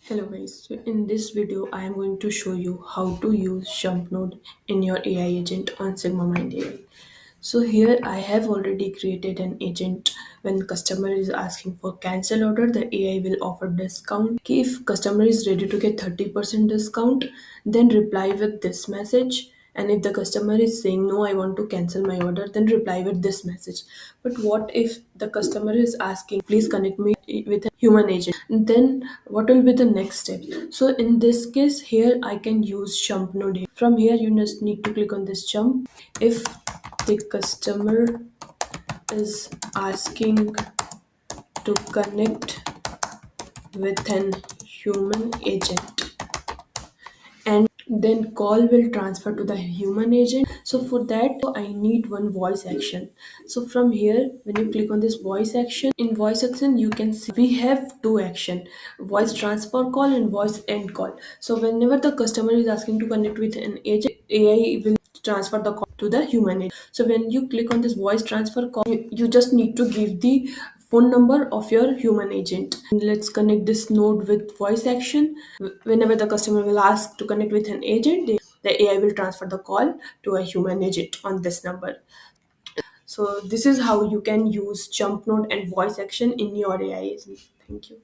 Hello guys, so in this video I am going to show you how to use jump node in your AI agent on SigmaMind AI. So here I have already created an agent. When customer is asking for cancel order, the AI will offer discount. Okay, if customer is ready to get 30% discount, then reply with this message. And if the customer is saying no, I want to cancel my order, then reply with this message. But what if the customer is asking, please connect me with a human agent? Then what will be the next step? So in this case, here I can use jump node. From here, you just need to click on this jump. If the customer is asking to connect with an human agent, and then call will transfer to the human agent. So for that I need one voice action. So from here, when you click on this voice action, in voice action you can see we have two action: voice transfer call and voice end call. So whenever the customer is asking to connect with an agent, AI will transfer the call to the human agent. So when you click on this voice transfer call, you just need to give the phone number of your human agent. And let's connect this node with voice action. Whenever the customer will ask to connect with an agent, the AI will transfer the call to a human agent on this number. So this is how you can use jump node and voice action in your AI agent. Thank you.